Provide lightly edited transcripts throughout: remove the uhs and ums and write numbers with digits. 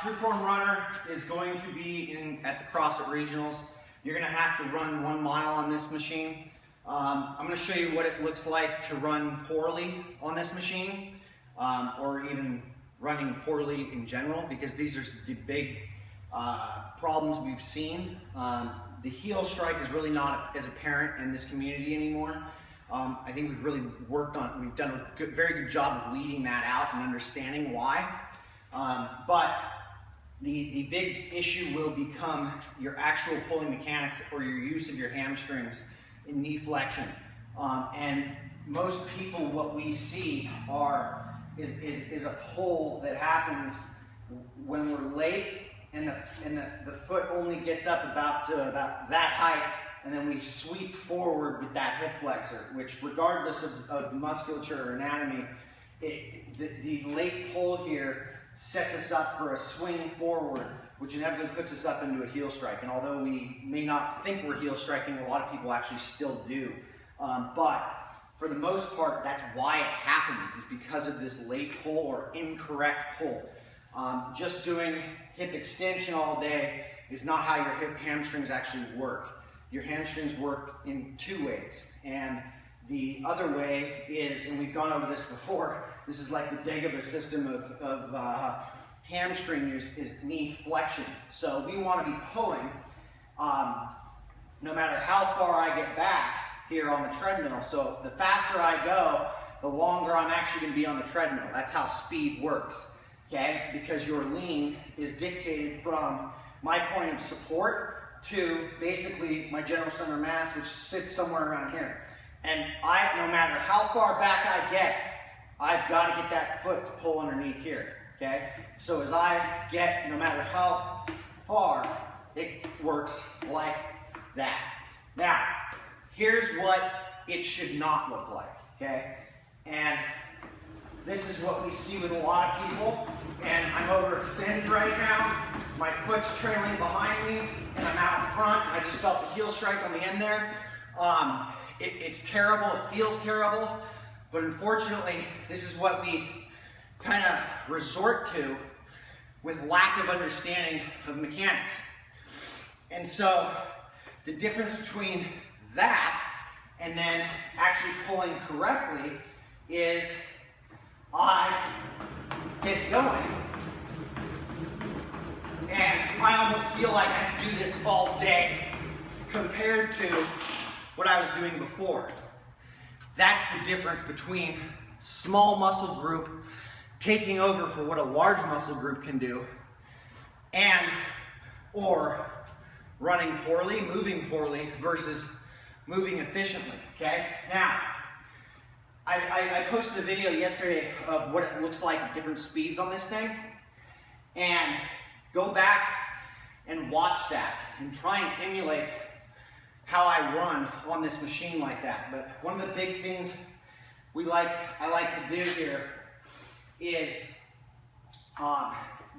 True Form Runner is going to be at the CrossFit Regionals. You're going to have to run 1 mile on this machine. I'm going to show you what it looks like to run poorly on this machine, or even running poorly in general, because these are the big problems we've seen. The heel strike is really not as apparent in this community anymore. I think we've really we've done a very good job of weeding that out and understanding why. But the big issue will become your actual pulling mechanics or your use of your hamstrings in knee flexion. And most people, what we see is a pull that happens when we're late and the foot only gets up about that height, and then we sweep forward with that hip flexor, which regardless of musculature or anatomy, the late pull here sets us up for a swing forward, which inevitably puts us up into a heel strike. And although we may not think we're heel striking, a lot of people actually still do. But for the most part, that's why it happens, is because of this late pull or incorrect pull. Just doing hip extension all day is not how your hamstrings actually work. Your hamstrings work in 2 ways. And the other way is, and we've gone over this before, this is like the Dagobah system of hamstring use, is knee flexion. So we want to be pulling no matter how far I get back here on the treadmill. So the faster I go, the longer I'm actually going to be on the treadmill. That's how speed works, okay? Because your lean is dictated from my point of support to basically my general center of mass, which sits somewhere around here. And no matter how far back I get, I've got to get that foot to pull underneath here, okay? So as I get, no matter how far, it works like that. Now, here's what it should not look like, okay? And this is what we see with a lot of people, and I'm overextended right now. My foot's trailing behind me, and I'm out in front. I just felt the heel strike on the end there. It's terrible, it feels terrible, but unfortunately, this is what we kind of resort to with lack of understanding of mechanics. And so, the difference between that and then actually pulling correctly is I get going, and I almost feel like I can do this all day compared to what I was doing before. That's the difference between small muscle group taking over for what a large muscle group can do, or running poorly, moving poorly, versus moving efficiently, okay? Now, I posted a video yesterday of what it looks like at different speeds on this thing, and go back and watch that and try and emulate how I run on this machine like that. But one of the big things I like to do here is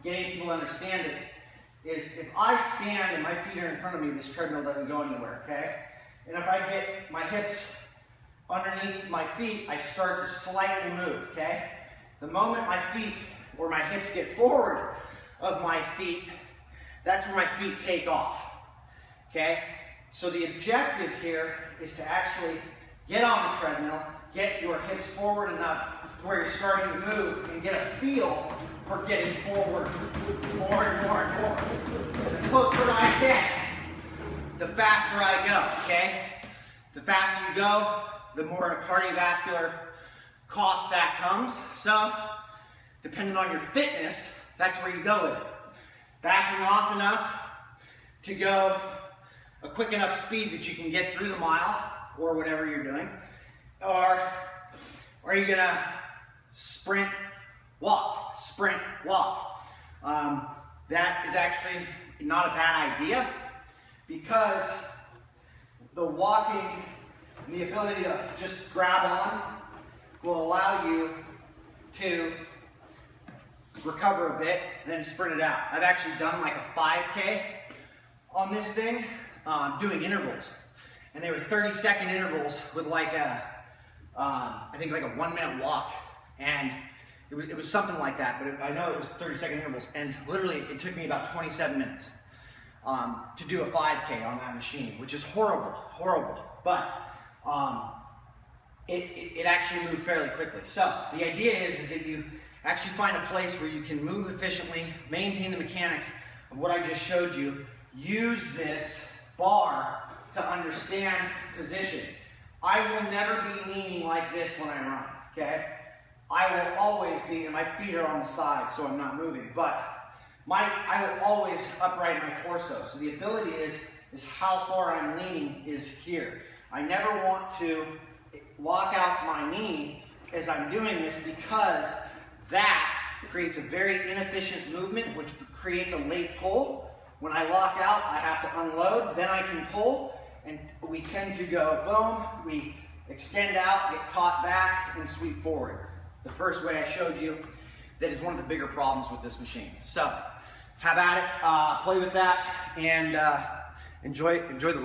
getting people to understand it, is if I stand and my feet are in front of me, this treadmill doesn't go anywhere, okay? And if I get my hips underneath my feet, I start to slightly move, okay? The moment my feet or my hips get forward of my feet, that's where my feet take off, okay? So the objective here is to actually get on the treadmill, get your hips forward enough where you're starting to move, and get a feel for getting forward more and more and more. The closer I get, the faster I go, okay? The faster you go, the more cardiovascular cost that comes. So, depending on your fitness, that's where you go with it. Backing off enough to go a quick enough speed that you can get through the mile, or whatever you're doing, or are you gonna sprint, walk, sprint, walk? That is actually not a bad idea, because the walking and the ability to just grab on will allow you to recover a bit and then sprint it out. I've actually done like a 5K on this thing, doing intervals, and they were 30-second intervals with like I think like a 1-minute walk, and It was something like that, but I know it was 30-second intervals, and literally it took me about 27 minutes to do a 5K on that machine, which is horrible, horrible. But it actually moved fairly quickly. So the idea is that you actually find a place where you can move efficiently, maintain the mechanics of what I just showed you, use this bar to understand position. I will never be leaning like this when I run, okay? I will always be, and my feet are on the side so I'm not moving, but I will always upright my torso. So the ability is how far I'm leaning is here. I never want to lock out my knee as I'm doing this, because that creates a very inefficient movement, which creates a late pull. When I lock out, I have to unload, then I can pull, and we tend to go boom, we extend out, get caught back, and sweep forward. The first way I showed you, that is one of the bigger problems with this machine. So have at it, play with that, and enjoy the run.